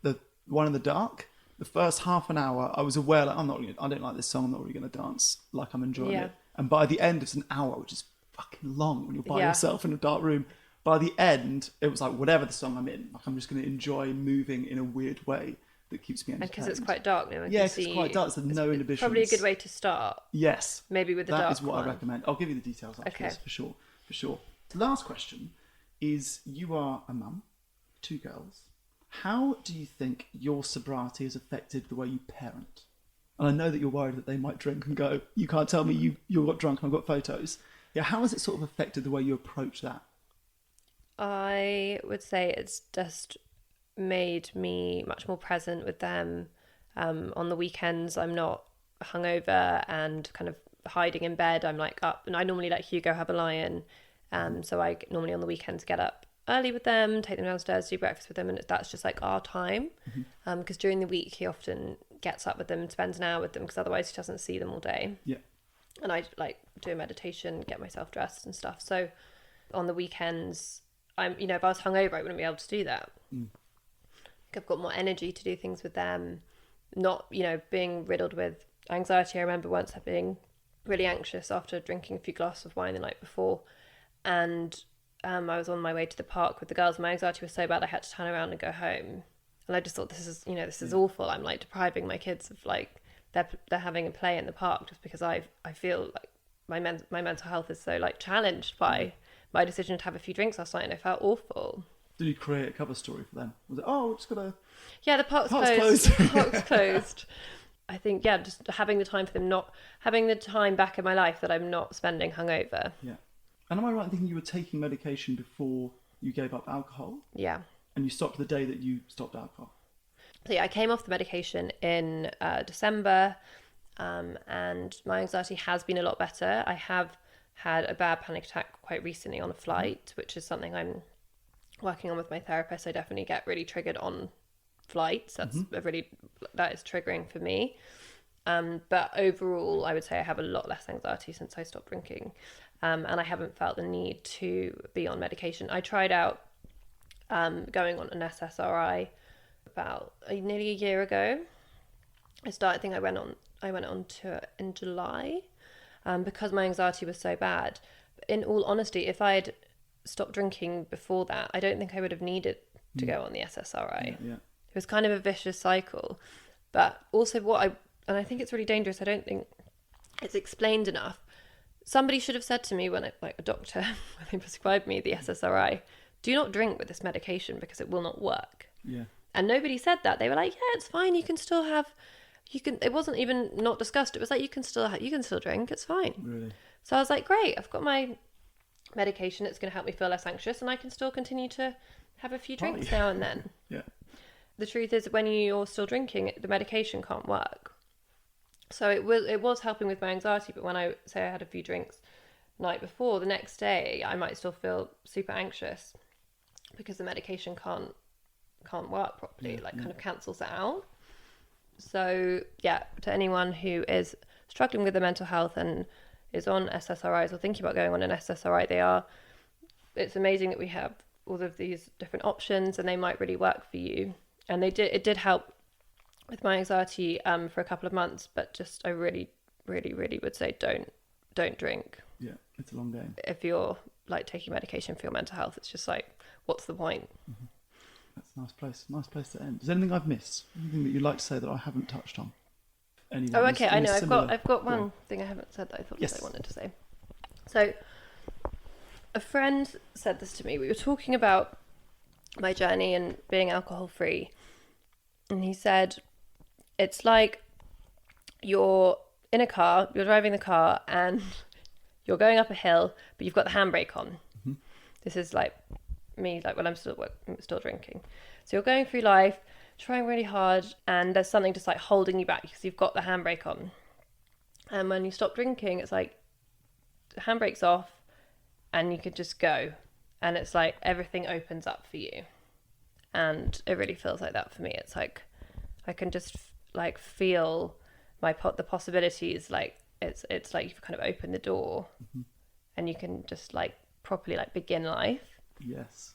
the one in the dark, the first half an hour, I was aware like I don't like this song. I'm not really going to dance like I'm enjoying Yeah. it. And by the end, it's an hour, which is fucking long when you're by Yeah. yourself in a dark room. By the end, it was like whatever the song I'm in, like I'm just going to enjoy moving in a weird way that keeps me And entertained. because it's quite dark now, I Yeah, can 'cause it's see quite dark, so no inhibitions. Probably a good way to start. Yes. Maybe with the That dark is what one. I recommend. I'll give you the details after Okay. this, for sure. The last question is, you are a mum, 2 girls. How do you think your sobriety has affected the way you parent? And I know that you're worried that they might drink and go, you can't tell me you got drunk and I've got photos. Yeah, how has it sort of affected the way you approach that? I would say it's just made me much more present with them. On the weekends, I'm not hungover and kind of hiding in bed. I'm like up, and I normally let Hugo have a lie-in. So I normally on the weekends get up early with them, take them downstairs, do breakfast with them, and that's just like our time. Because during the week he often gets up with them and spends an hour with them because otherwise he doesn't see them all day. Yeah. And I like do a meditation, get myself dressed and stuff. So on the weekends, if I was hungover, I wouldn't be able to do that. I've got more energy to do things with them, not, being riddled with anxiety. I remember once being really anxious after drinking a few glasses of wine the night before. And I was on my way to the park with the girls. My anxiety was so bad I had to turn around and go home. And I just thought, this is awful. I'm like depriving my kids of like, they're having a play in the park just because I feel like my mental health is so like challenged by my decision to have a few drinks last night, and I felt awful. Did you create a cover story for them? Was it, we're just going to... Yeah, the park's Park's closed. closed. The park's closed. I think, just having the time for them, not having the time back in my life that I'm not spending hungover. Yeah. And am I right in thinking you were taking medication before you gave up alcohol? Yeah. And you stopped the day that you stopped alcohol? So I came off the medication in December, and my anxiety has been a lot better. I have had a bad panic attack quite recently on a flight, which is something I'm working on with my therapist. I definitely get really triggered on flights. That is triggering for me. But overall, I would say I have a lot less anxiety since I stopped drinking, and I haven't felt the need to be on medication. I tried out going on an SSRI about nearly a year ago. I went on to it in July because my anxiety was so bad. In all honesty, if I'd stopped drinking before that, I don't think I would have needed to go on the SSRI. Yeah. It was kind of a vicious cycle. But also I think it's really dangerous. I don't think it's explained enough. Somebody should have said to me a doctor, when they prescribed me the SSRI, do not drink with this medication because it will not work. Yeah. And nobody said that. They were like, yeah, it's fine. You can still have, it wasn't even not discussed. It was like, you can still drink. It's fine. Really? So I was like, great. I've got my medication. It's going to help me feel less anxious. And I can still continue to have a few drinks now and then. Yeah. The truth is, when you're still drinking, the medication can't work. So it was helping with my anxiety. But when I had a few drinks the night before, the next day, I might still feel super anxious because the medication can't work properly, kind of cancels it out. So yeah, to anyone who is struggling with their mental health and is on SSRIs or thinking about going on an SSRI, it's amazing that we have all of these different options and they might really work for you. And it did help with my anxiety for a couple of months, but just I really, really, really would say don't drink. Yeah, it's a long game. If you're like taking medication for your mental health, it's just like, what's the point? Mm-hmm. That's a nice place to end. Is there anything I've missed? Anything that you'd like to say that I haven't touched on? Oh, okay. I know. I've got one thing I haven't said that I thought I wanted to say. So, a friend said this to me. We were talking about my journey and being alcohol free, and he said, "It's like you're in a car, you're driving the car, and you're going up a hill, but you've got the handbrake on." Mm-hmm. This is like me, like when I'm still drinking. So you're going through life, trying really hard, and there's something just like holding you back because you've got the handbrake on. And when you stop drinking, it's like the handbrake's off and you could just go, and it's like everything opens up for you. And it really feels like that for me. It's like I can just like feel the possibilities. Like it's like you've kind of opened the door, mm-hmm. and you can just like properly like begin life. Yes.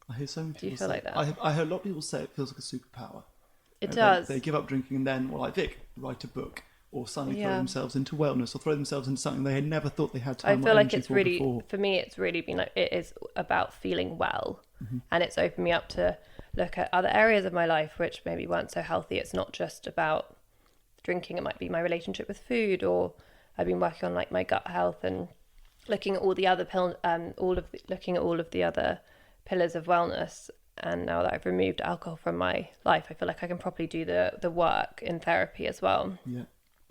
I hear so many people Do you feel like that? I heard a lot of people say it feels like a superpower. It does. They give up drinking and then, like Vic, write a book or suddenly throw themselves into wellness or throw themselves into something they had never thought they had time I feel or like energy it's for really, before. for me, it's really been like, it is about feeling well. Mm-hmm. And it's opened me up to look at other areas of my life which maybe weren't so healthy. It's not just about drinking. It might be my relationship with food, or I've been working on like my gut health and looking at all the other looking at all of the other pillars of wellness. And now that I've removed alcohol from my life, I feel like I can properly do the work in therapy as well. Yeah.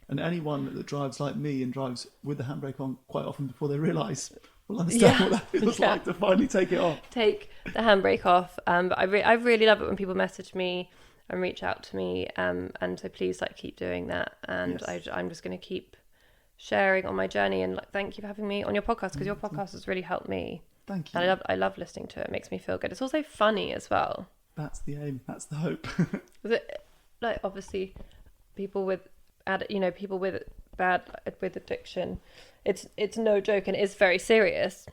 And anyone that drives like me and drives with the handbrake on quite often before they realise will understand what that feels like to finally take it off. Take the handbrake off. But I really love it when people message me and reach out to me. And so please like keep doing that. And yes. I'm just going to keep sharing on my journey. And like, thank you for having me on your podcast, because your podcast has really helped me. Thank you. And I love listening to it. It makes me feel good. It's also funny as well. That's the aim. That's the hope. Like obviously, people with addiction, it's no joke and it is very serious.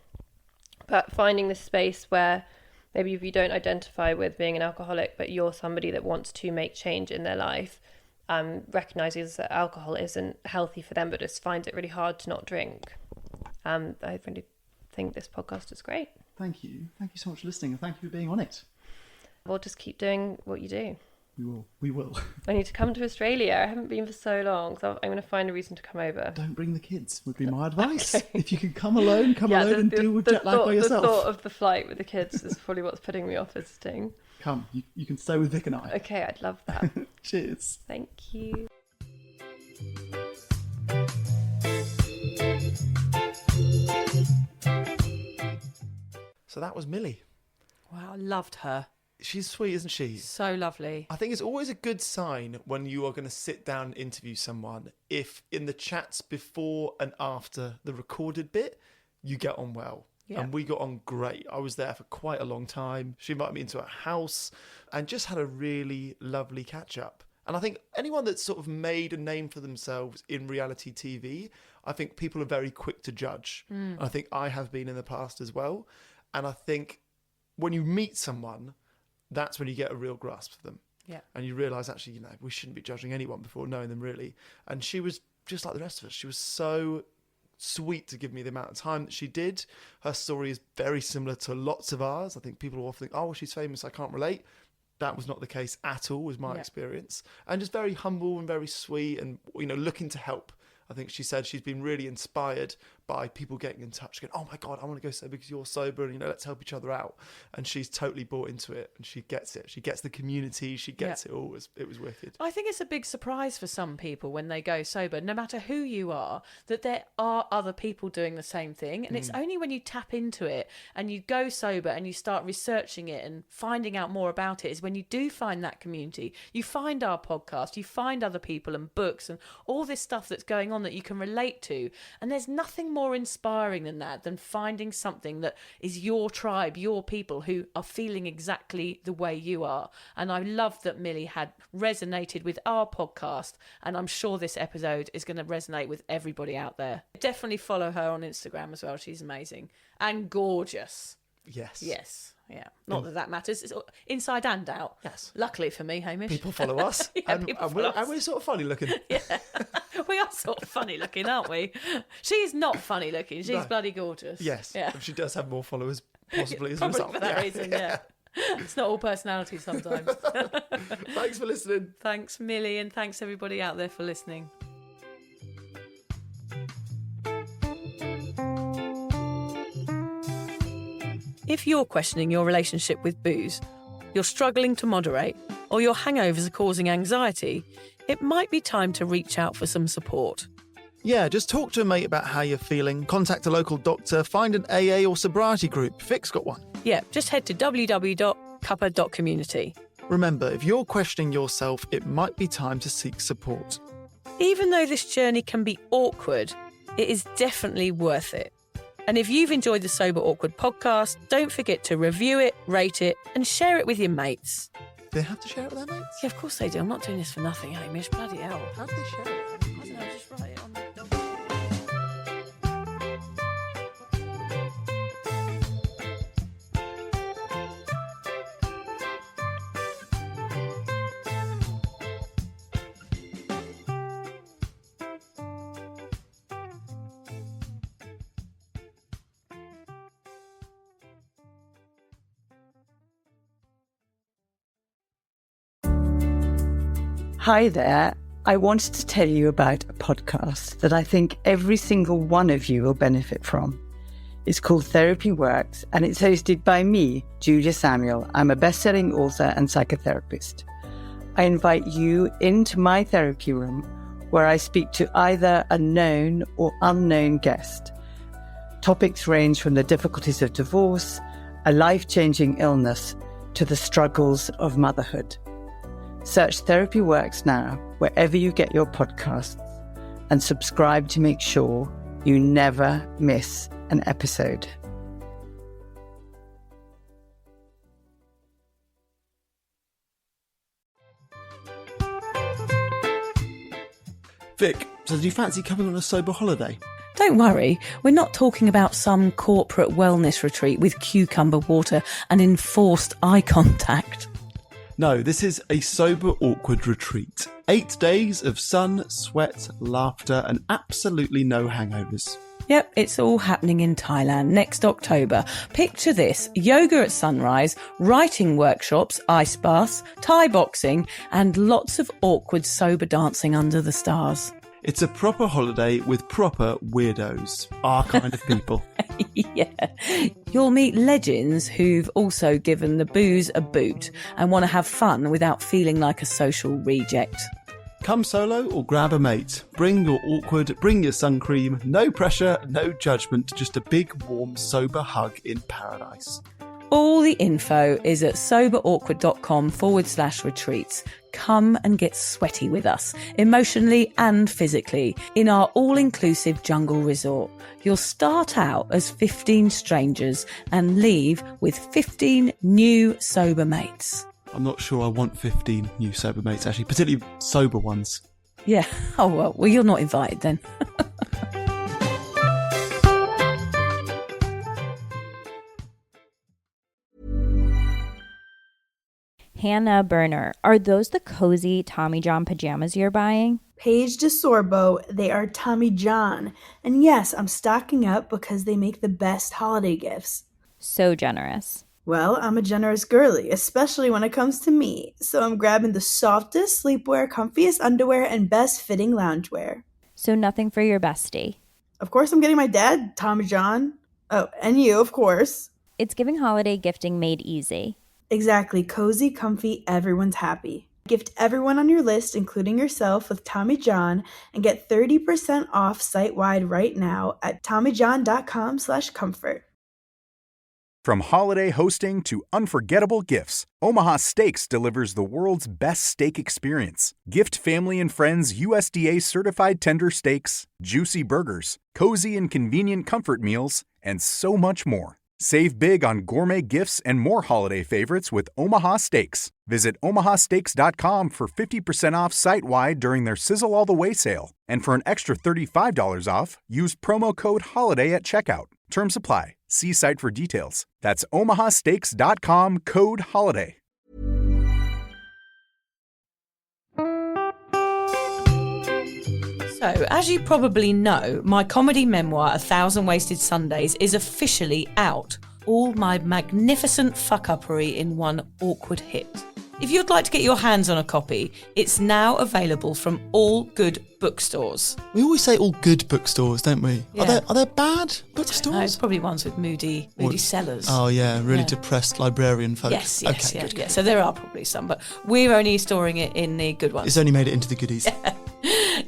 But finding this space where maybe if you don't identify with being an alcoholic, but you're somebody that wants to make change in their life, recognizes that alcohol isn't healthy for them, but just finds it really hard to not drink. I really think this podcast is great. Thank you so much for listening, and thank you for being on it. We'll just keep doing what you do. We will. I need to come to Australia. I haven't been for so long, so I'm going to find a reason to come over. Don't bring the kids would be my advice. Okay. If you can come alone and deal with jet lag by yourself. The thought of the flight with the kids is probably what's putting me off visiting. Come, you can stay with Vic and I. Okay, I'd love that. Cheers. Thank you. So that was Millie. Wow, I loved her. She's sweet, isn't she? So lovely. I think it's always a good sign when you are going to sit down and interview someone if in the chats before and after the recorded bit, you get on well. Yeah. And we got on great. I was there for quite a long time. She invited me into her house and just had a really lovely catch up. And I think anyone that's sort of made a name for themselves in reality TV, I think people are very quick to judge. I think I have been in the past as well. And I think when you meet someone, that's when you get a real grasp of them. Yeah. And you realise, actually, we shouldn't be judging anyone before knowing them, really. And she was just like the rest of us. She was so sweet to give me the amount of time that she did. Her story is very similar to lots of ours. I think people will often think, oh, well, she's famous, I can't relate. That was not the case at all, was my experience. And just very humble and very sweet and, looking to help. I think she said she's been really inspired by people getting in touch, going, oh my God, I want to go sober because you're sober, and, let's help each other out. And she's totally bought into it, and she gets it. She gets the community. She gets it all. It was wicked. I think it's a big surprise for some people when they go sober, no matter who you are, that there are other people doing the same thing. And it's only when you tap into it and you go sober and you start researching it and finding out more about it is when you do find that community. You find our podcast, you find other people and books and all this stuff that's going on that you can relate to. And there's nothing more inspiring than that, than finding something that is your tribe, your people who are feeling exactly the way you are. And I love that Millie had resonated with our podcast, and I'm sure this episode is going to resonate with everybody out there. Definitely follow her on Instagram as well. She's amazing and gorgeous. Yes. Yeah. Not that matters. It's inside and out. Yes. Luckily for me, Hamish. People follow us. And we're sort of funny looking. Yeah. We are sort of funny looking, aren't we? She's not funny looking. She's bloody gorgeous. Yes. Yeah. She does have more followers, possibly, as a Probably result. for that reason, yeah. It's not all personality sometimes. Thanks for listening. Thanks, Millie, and thanks everybody out there for listening. If you're questioning your relationship with booze, you're struggling to moderate, or your hangovers are causing anxiety, it might be time to reach out for some support. Yeah, just talk to a mate about how you're feeling, contact a local doctor, find an AA or sobriety group. Vic's got one. Yeah, just head to www.cuppa.community. Remember, if you're questioning yourself, it might be time to seek support. Even though this journey can be awkward, it is definitely worth it. And if you've enjoyed the Sober Awkward podcast, don't forget to review it, rate it, and share it with your mates. Do they have to share it with their mates? Yeah, of course they do. I'm not doing this for nothing, Hamish. Bloody hell. How do they share it? I don't know, just write it on the... Hi there. I wanted to tell you about a podcast that I think every single one of you will benefit from. It's called Therapy Works, and it's hosted by me, Julia Samuel. I'm a best-selling author and psychotherapist. I invite you into my therapy room where I speak to either a known or unknown guest. Topics range from the difficulties of divorce, a life-changing illness, to the struggles of motherhood. Search Therapy Works now, wherever you get your podcasts, and subscribe to make sure you never miss an episode. Vic, so do you fancy coming on a sober holiday? Don't worry, we're not talking about some corporate wellness retreat with cucumber water and enforced eye contact. No, this is a sober awkward retreat. 8 days of sun, sweat, laughter, and absolutely no hangovers. Yep, it's all happening in Thailand next October. Picture this: yoga at sunrise, writing workshops, ice baths, Thai boxing, and lots of awkward sober dancing under the stars. It's a proper holiday with proper weirdos. Our kind of people. Yeah. You'll meet legends who've also given the booze a boot and want to have fun without feeling like a social reject. Come solo or grab a mate. Bring your awkward, bring your sun cream. No pressure, no judgment, just a big, warm, sober hug in paradise. All the info is at soberawkward.com/retreats. Come and get sweaty with us, emotionally and physically, in our all-inclusive jungle resort. You'll start out as 15 strangers and leave with 15 new sober mates. I'm not sure I want 15 new sober mates, actually, particularly sober ones. Yeah. Oh, well, you're not invited then. Hannah Burner, are those the cozy Tommy John pajamas you're buying? Paige DeSorbo, they are Tommy John. And yes, I'm stocking up because they make the best holiday gifts. So generous. Well, I'm a generous girly, especially when it comes to me. So I'm grabbing the softest sleepwear, comfiest underwear, and best fitting loungewear. So nothing for your bestie. Of course, I'm getting my dad, Tommy John. Oh, and you, of course. It's giving holiday gifting made easy. Exactly. Cozy, comfy, everyone's happy. Gift everyone on your list, including yourself, with Tommy John and get 30% off site-wide right now at TommyJohn.com/comfort. From holiday hosting to unforgettable gifts, Omaha Steaks delivers the world's best steak experience. Gift family and friends USDA certified tender steaks, juicy burgers, cozy and convenient comfort meals, and so much more. Save big on gourmet gifts and more holiday favorites with Omaha Steaks. Visit omahasteaks.com for 50% off site-wide during their Sizzle All the Way sale. And for an extra $35 off, use promo code HOLIDAY at checkout. Terms apply. See site for details. That's omahasteaks.com, code HOLIDAY. So, as you probably know, my comedy memoir, 1,000 Wasted Sundays, is officially out. All my magnificent fuck-uppery in one awkward hit. If you'd like to get your hands on a copy, it's now available from all good bookstores. We always say all good bookstores, don't we? Yeah. Are there bad bookstores? No, it's probably ones with moody sellers. Oh yeah, really depressed librarian folk. Yes, okay, yeah, good. yeah. So there are probably some, but we're only storing it in the good ones. It's only made it into the goodies.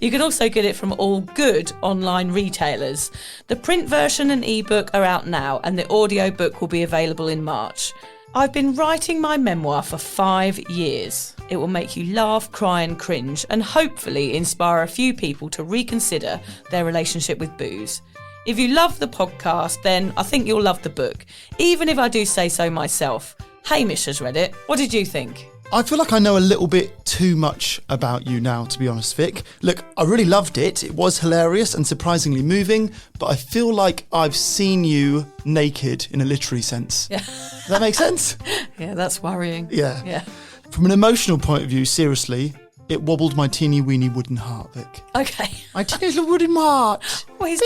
You can also get it from all good online retailers. The print version and ebook are out now, and the audiobook will be available in March. I've been writing my memoir for 5 years. It will make you laugh, cry and cringe, and hopefully inspire a few people to reconsider their relationship with booze. If you love the podcast, then I think you'll love the book, even if I do say so myself. Hamish has read it. What did you think? I feel like I know a little bit too much about you now, to be honest, Vic. Look, I really loved it. It was hilarious and surprisingly moving, but I feel like I've seen you naked in a literary sense. Yeah. Does that make sense? Yeah, that's worrying. Yeah. From an emotional point of view, seriously, it wobbled my teeny weeny wooden heart, Vic. Okay. My teeny little wooden heart. Well, his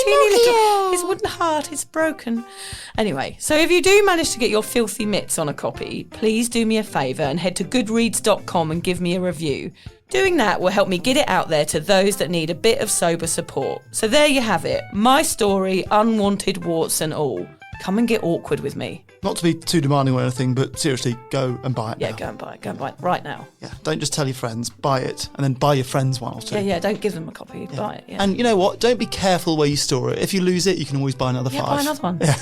wooden heart is broken. Anyway, so if you do manage to get your filthy mitts on a copy, please do me a favour and head to goodreads.com and give me a review. Doing that will help me get it out there to those that need a bit of sober support. So there you have it. My story, unwanted warts and all. Come and get awkward with me. Not to be too demanding or anything, but seriously, go and buy it now. Yeah, go and buy it. Go and buy it right now. Yeah, don't just tell your friends, buy it, and then buy your friends one or two. Yeah, don't give them a copy, buy it. Yeah. And you know what? Don't be careful where you store it. If you lose it, you can always buy another 5. Buy another one. Yeah.